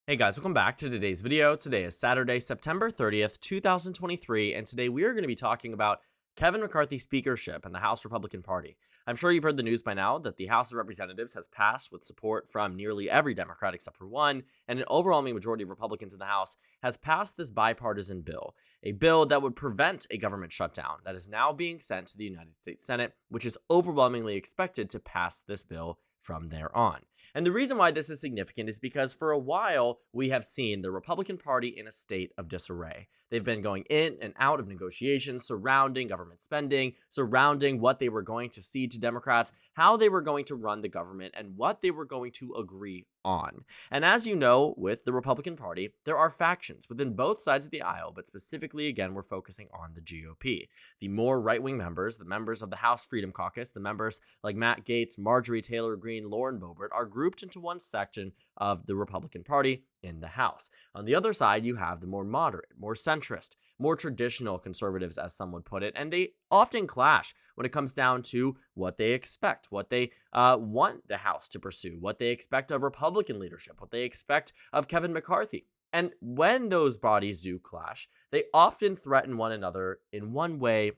Hey guys, welcome back to today's video. Today is Saturday, September 30th, 2023, and today we are going to be talking about Kevin McCarthy's speakership and the House Republican Party. I'm sure you've heard the news by now that the House of Representatives has passed with support from nearly every Democrat except for one, and an overwhelming majority of Republicans in the House has passed this bipartisan bill, a bill that would prevent a government shutdown that is now being sent to the United States Senate, which is overwhelmingly expected to pass this bill from there on. And the reason why this is significant is because for a while, we have seen the Republican Party in a state of disarray. They've been going in and out of negotiations surrounding government spending, surrounding what they were going to cede to Democrats, how they were going to run the government, and what they were going to agree on. And as you know, with the Republican Party, there are factions within both sides of the aisle, but specifically, again, we're focusing on the GOP. The more right-wing members, the members of the House Freedom Caucus, the members like Matt Gaetz, Marjorie Taylor Greene, Lauren Boebert, are grouped into one section of the Republican Party in the House. On the other side, you have the more moderate, more centrist, more traditional conservatives, as some would put it, and they often clash when it comes down to what they expect, what they want the House to pursue, what they expect of Republican leadership, what they expect of Kevin McCarthy. And when those bodies do clash, they often threaten one another in one way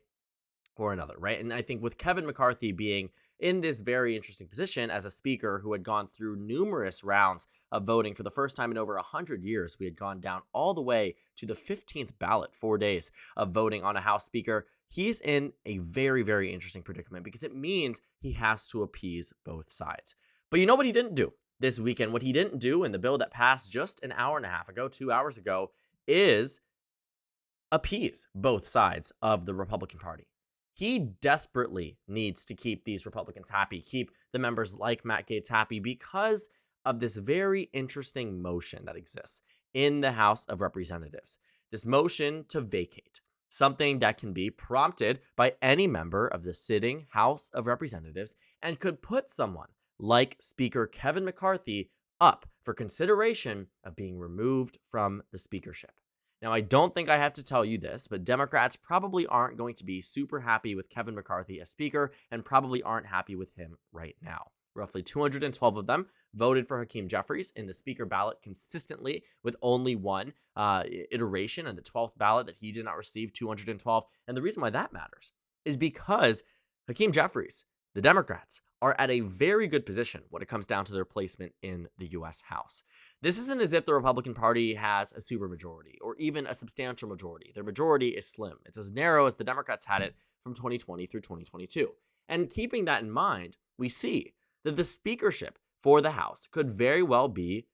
or another, right? And I think with Kevin McCarthy being in this very interesting position as a speaker who had gone through numerous rounds of voting for the first time in over 100 years, we had gone down all the way to the 15th ballot, 4 days of voting on a House speaker. He's in a very, very interesting predicament because it means he has to appease both sides. But you know what he didn't do this weekend? What he didn't do in the bill that passed just an hour and a half ago, 2 hours ago, is appease both sides of the Republican Party. He desperately needs to keep these Republicans happy, keep the members like Matt Gaetz happy because of this very interesting motion that exists in the House of Representatives. This motion to vacate, something that can be prompted by any member of the sitting House of Representatives and could put someone like Speaker Kevin McCarthy up for consideration of being removed from the speakership. Now, I don't think I have to tell you this, but Democrats probably aren't going to be super happy with Kevin McCarthy as Speaker and probably aren't happy with him right now. Roughly 212 of them voted for Hakeem Jeffries in the Speaker ballot consistently with only one iteration, and the 12th ballot that he did not receive 212. And the reason why that matters is because Hakeem Jeffries, the Democrats, are at a very good position when it comes down to their placement in the U.S. House. This isn't as if the Republican Party has a supermajority or even a substantial majority. Their majority is slim. It's as narrow as the Democrats had it from 2020 through 2022. And keeping that in mind, we see that the speakership for the House could very well be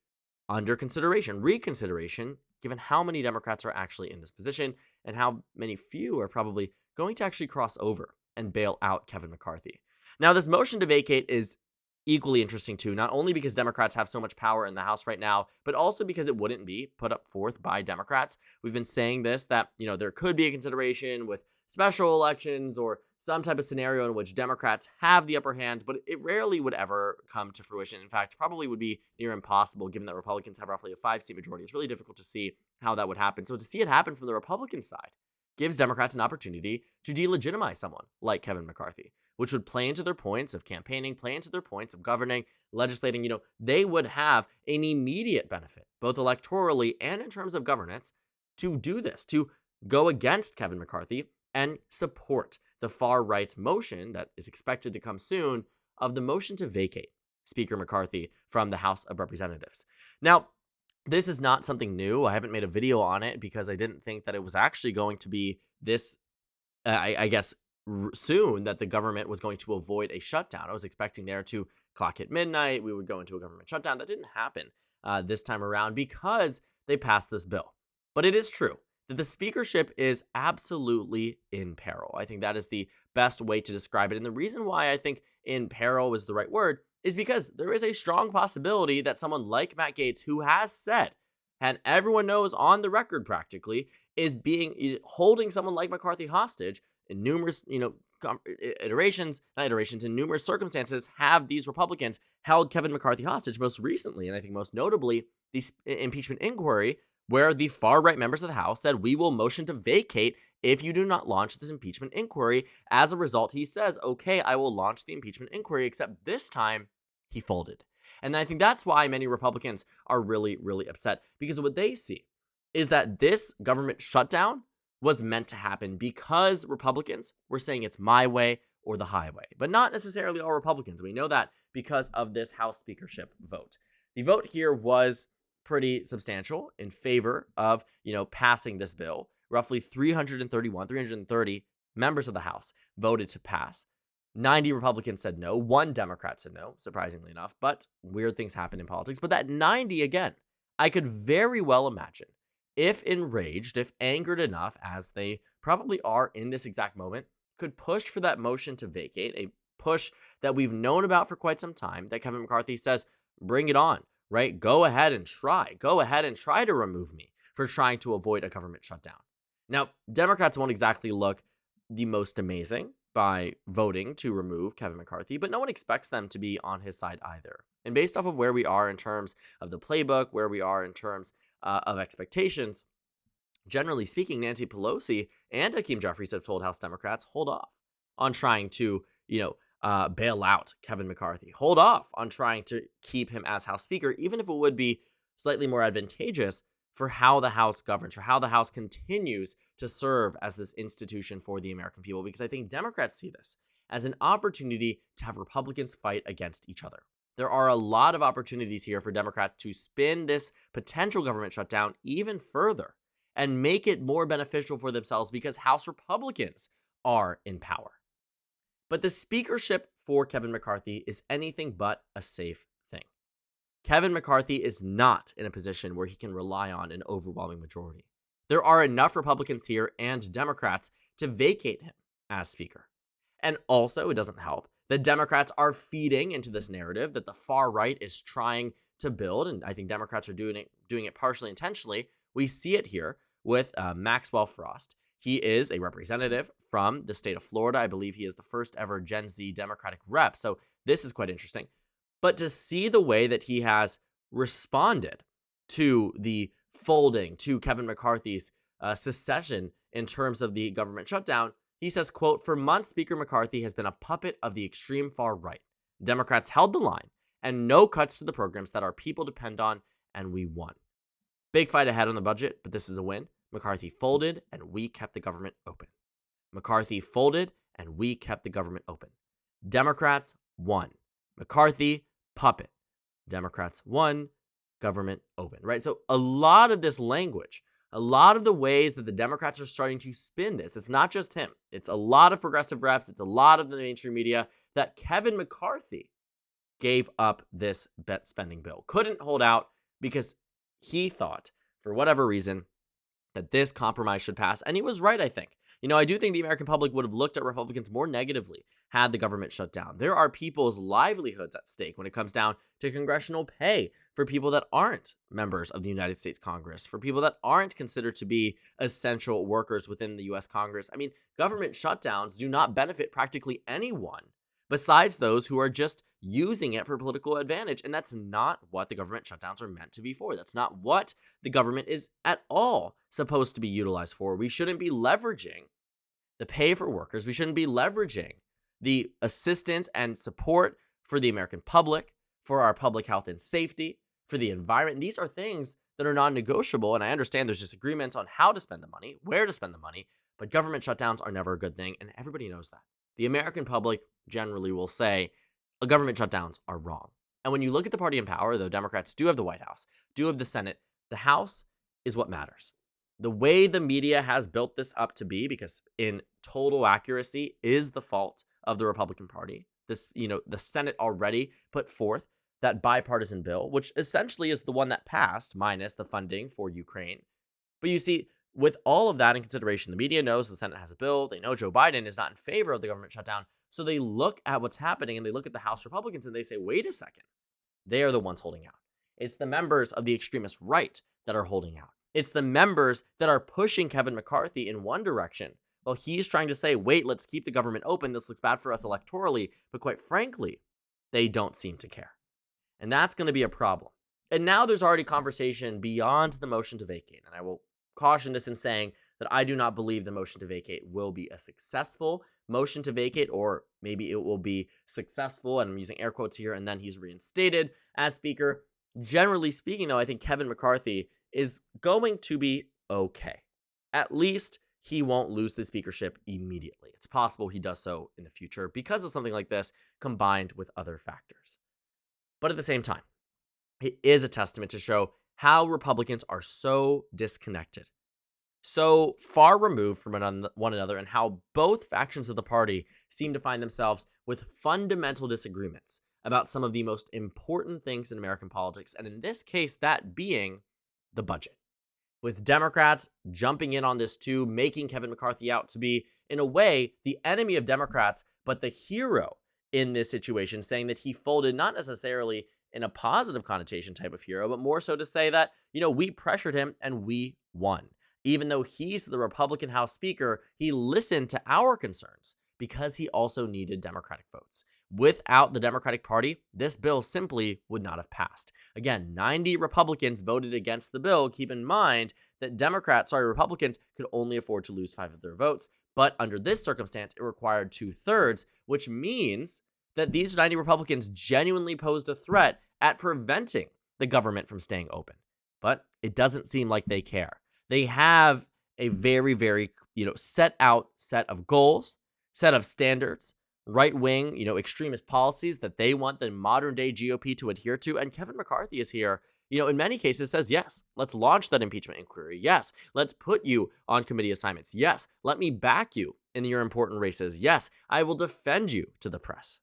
under consideration, reconsideration, given how many Democrats are actually in this position and how many few are probably going to actually cross over and bail out Kevin McCarthy. Now, this motion to vacate is equally interesting too, not only because Democrats have so much power in the House right now, but also because it wouldn't be put up forth by Democrats. We've been saying this, that, there could be a consideration with special elections or some type of scenario in which Democrats have the upper hand, but it rarely would ever come to fruition. In fact, probably would be near impossible given that Republicans have roughly a 5-seat majority. It's really difficult to see how that would happen. So to see it happen from the Republican side gives Democrats an opportunity to delegitimize someone like Kevin McCarthy, which would play into their points of campaigning, play into their points of governing, legislating. They would have an immediate benefit, both electorally and in terms of governance, to do this, to go against Kevin McCarthy and support the far right's motion that is expected to come soon of the motion to vacate Speaker McCarthy from the House of Representatives. Now, this is not something new. I haven't made a video on it because I didn't think that it was actually going to be this, soon, that the government was going to avoid a shutdown. I was expecting there to clock hit midnight, we would go into a government shutdown. That didn't happen this time around because they passed this bill. But it is true that the speakership is absolutely in peril. I think that is the best way to describe it. And the reason why I think in peril is the right word is because there is a strong possibility that someone like Matt Gaetz, who has said, and everyone knows on the record practically, is holding someone like McCarthy hostage in numerous, in numerous circumstances, have these Republicans held Kevin McCarthy hostage, most recently, and I think most notably, the impeachment inquiry, where the far-right members of the House said, we will motion to vacate if you do not launch this impeachment inquiry. As a result, he says, okay, I will launch the impeachment inquiry, except this time, he folded. And I think that's why many Republicans are really, really upset, because what they see is that this government shutdown was meant to happen because Republicans were saying it's my way or the highway, but not necessarily all Republicans. We know that because of this House speakership vote. The vote here was pretty substantial in favor of, passing this bill. Roughly 330 members of the House voted to pass. 90 Republicans said no. 1 Democrat said no, surprisingly enough, but weird things happen in politics. But that 90, again, I could very well imagine, if enraged, if angered enough, as they probably are in this exact moment, could push for that motion to vacate, a push that we've known about for quite some time, that Kevin McCarthy says, bring it on, right? Go ahead and try. Go ahead and try to remove me for trying to avoid a government shutdown. Now, Democrats won't exactly look the most amazing by voting to remove Kevin McCarthy, but no one expects them to be on his side either. And based off of where we are in terms of the playbook, where we are in terms of expectations, generally speaking, Nancy Pelosi and Hakeem Jeffries have told House Democrats, hold off on trying to, bail out Kevin McCarthy. Hold off on trying to keep him as House Speaker, even if it would be slightly more advantageous for how the House governs, for how the House continues to serve as this institution for the American people. Because I think Democrats see this as an opportunity to have Republicans fight against each other. There are a lot of opportunities here for Democrats to spin this potential government shutdown even further and make it more beneficial for themselves because House Republicans are in power. But the speakership for Kevin McCarthy is anything but a safe thing. Kevin McCarthy is not in a position where he can rely on an overwhelming majority. There are enough Republicans here and Democrats to vacate him as Speaker. And also, it doesn't help that Democrats are feeding into this narrative that the far right is trying to build, and I think Democrats are doing it partially intentionally. We see it here with Maxwell Frost. He is a representative from the state of Florida. I believe he is the first ever Gen Z Democratic rep. So this is quite interesting. But to see the way that he has responded to the folding, to Kevin McCarthy's secession in terms of the government shutdown, he says, quote, "For months, Speaker McCarthy has been a puppet of the extreme far right. Democrats held the line and no cuts to the programs that our people depend on, and we won. Big fight ahead on the budget, but this is a win. McCarthy folded and we kept the government open. McCarthy folded and we kept the government open. Democrats won. McCarthy, puppet. Democrats won, government open," right? So a lot of this language, a lot of the ways that the Democrats are starting to spin this, it's not just him. It's a lot of progressive reps. It's a lot of the mainstream media that Kevin McCarthy gave up this spending bill. Couldn't hold out because he thought, for whatever reason, that this compromise should pass. And he was right, I think. I do think the American public would have looked at Republicans more negatively had the government shut down. There are people's livelihoods at stake when it comes down to congressional pay for people that aren't members of the United States Congress, for people that aren't considered to be essential workers within the U.S. Congress. I mean, government shutdowns do not benefit practically anyone besides those who are just using it for political advantage. And that's not what the government shutdowns are meant to be for. That's not what the government is at all supposed to be utilized for. We shouldn't be leveraging the pay for workers. We shouldn't be leveraging the assistance and support for the American public, for our public health and safety, for the environment. And these are things that are non-negotiable. And I understand there's disagreements on how to spend the money, where to spend the money, but government shutdowns are never a good thing. And everybody knows that. The American public generally will say government shutdowns are wrong. And when you look at the party in power, though Democrats do have the White House, do have the Senate, the House is what matters. The way the media has built this up to be, because in total accuracy, is the fault of the Republican Party. This, the Senate already put forth that bipartisan bill, which essentially is the one that passed, minus the funding for Ukraine. But you see, with all of that in consideration, the media knows the Senate has a bill. They know Joe Biden is not in favor of the government shutdown. So they look at what's happening and they look at the House Republicans and they say, wait a second. They are the ones holding out. It's the members of the extremist right that are holding out. It's the members that are pushing Kevin McCarthy in one direction. Well, he's trying to say, wait, let's keep the government open. This looks bad for us electorally. But quite frankly, they don't seem to care. And that's going to be a problem. And now there's already conversation beyond the motion to vacate. And I will caution this in saying that I do not believe the motion to vacate will be a successful motion to vacate or maybe it will be successful, and I'm using air quotes here, and then he's reinstated as Speaker. Generally speaking, though, I think Kevin McCarthy is going to be okay. At least he won't lose the speakership immediately. It's possible he does so in the future because of something like this, combined with other factors. But at the same time, it is a testament to show how Republicans are so disconnected, so far removed from one another, and how both factions of the party seem to find themselves with fundamental disagreements about some of the most important things in American politics, and in this case, that being the budget. With Democrats jumping in on this too, making Kevin McCarthy out to be, in a way, the enemy of Democrats, but the hero in this situation, saying that he folded not necessarily in a positive connotation type of hero, but more so to say that, we pressured him and we won. Even though he's the Republican House Speaker, he listened to our concerns because he also needed Democratic votes. Without the Democratic Party, this bill simply would not have passed. Again, 90 Republicans voted against the bill. Keep in mind that Republicans could only afford to lose 5 of their votes, but under this circumstance, it required 2/3, which means that these 90 Republicans genuinely posed a threat at preventing the government from staying open. But it doesn't seem like they care. They have a very, very, set of goals, set of standards, right-wing, extremist policies that they want the modern-day GOP to adhere to. And Kevin McCarthy is here, in many cases says, yes, let's launch that impeachment inquiry. Yes, let's put you on committee assignments. Yes, let me back you in your important races. Yes, I will defend you to the press.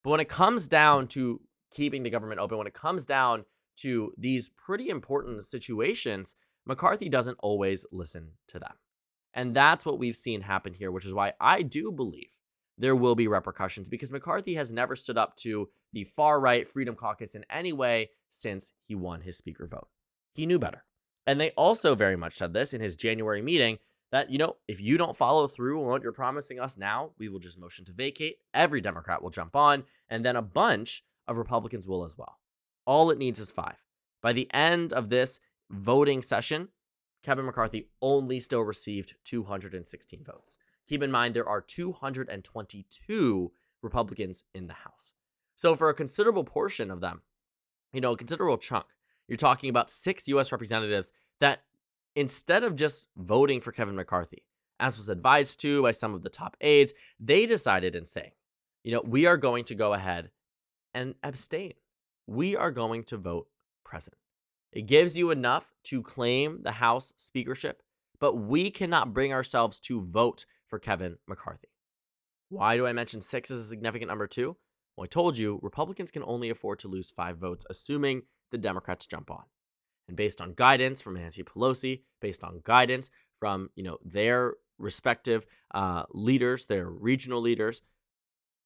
But when it comes down to keeping the government open, when it comes down to these pretty important situations, McCarthy doesn't always listen to them. And that's what we've seen happen here, which is why I do believe there will be repercussions, because McCarthy has never stood up to the far-right Freedom Caucus in any way since he won his speaker vote. He knew better. And they also very much said this in his January meeting, that, if you don't follow through on what you're promising us now, we will just motion to vacate. Every Democrat will jump on, and then a bunch of Republicans will as well. All it needs is 5. By the end of this voting session, Kevin McCarthy only still received 216 votes. Keep in mind, there are 222 Republicans in the House. So for a considerable portion of them, a considerable chunk, you're talking about 6 U.S. representatives that, instead of just voting for Kevin McCarthy, as was advised to by some of the top aides, they decided in saying, we are going to go ahead and abstain. We are going to vote present. It gives you enough to claim the House speakership, but we cannot bring ourselves to vote for Kevin McCarthy. Why do I mention 6 as a significant number too? Well, I told you, Republicans can only afford to lose 5 votes, assuming the Democrats jump on. And based on guidance from Nancy Pelosi, based on guidance from, their respective leaders, their regional leaders,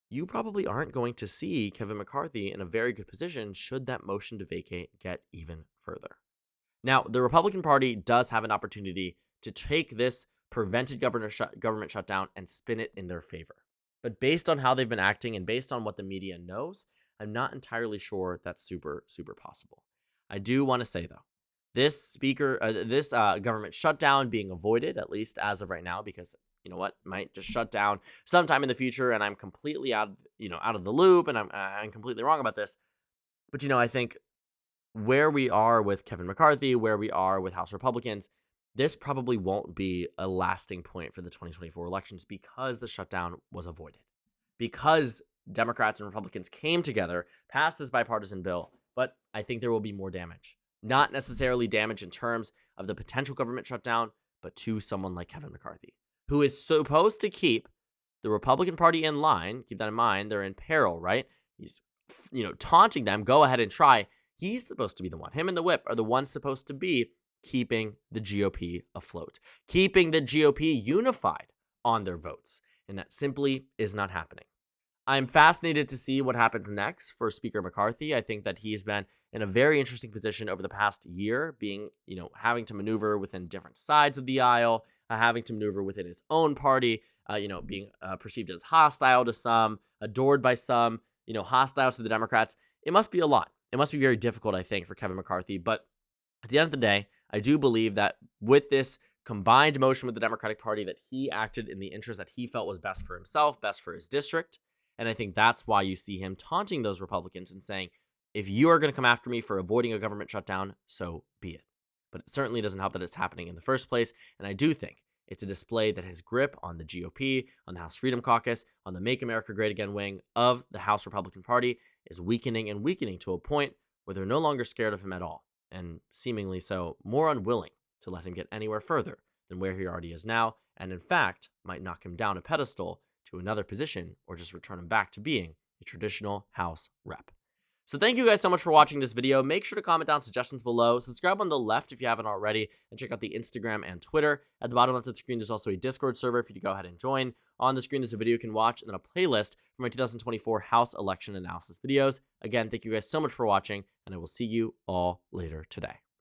you probably aren't going to see Kevin McCarthy in a very good position should that motion to vacate get even further. Now, the Republican Party does have an opportunity to take this prevented government shutdown and spin it in their favor. But based on how they've been acting and based on what the media knows, I'm not entirely sure that's super, super possible. I do want to say, though, this government shutdown being avoided, at least as of right now, because might just shut down sometime in the future, and I'm completely out of the loop, and I'm completely wrong about this. But I think where we are with Kevin McCarthy, where we are with House Republicans, this probably won't be a lasting point for the 2024 elections because the shutdown was avoided. Because Democrats and Republicans came together, passed this bipartisan bill, but I think there will be more damage. Not necessarily damage in terms of the potential government shutdown, but to someone like Kevin McCarthy, who is supposed to keep the Republican Party in line. Keep that in mind. They're in peril, right? He's, taunting them. Go ahead and try. He's supposed to be the one. Him and the whip are the ones supposed to be keeping the GOP afloat, keeping the GOP unified on their votes. And that simply is not happening. I'm fascinated to see what happens next for Speaker McCarthy. I think that he's been in a very interesting position over the past year, being, having to maneuver within different sides of the aisle, having to maneuver within his own party, being perceived as hostile to some, adored by some, hostile to the Democrats. It must be a lot. It must be very difficult, I think, for Kevin McCarthy. But at the end of the day, I do believe that with this combined motion with the Democratic Party, that he acted in the interest that he felt was best for himself, best for his district. And I think that's why you see him taunting those Republicans and saying, if you are going to come after me for avoiding a government shutdown, so be it. But it certainly doesn't help that it's happening in the first place. And I do think it's a display that his grip on the GOP, on the House Freedom Caucus, on the Make America Great Again wing of the House Republican Party is weakening and weakening to a point where they're no longer scared of him at all, and seemingly so more unwilling to let him get anywhere further than where he already is now, and in fact might knock him down a pedestal to another position or just return him back to being a traditional House rep. So thank you guys so much for watching this video. Make sure to comment down suggestions below. Subscribe on the left if you haven't already, and check out the Instagram and Twitter. At the bottom left of the screen, there's also a Discord server for you to go ahead and join. On the screen, there's a video you can watch, and then a playlist for my 2024 House election analysis videos. Again, thank you guys so much for watching, and I will see you all later today.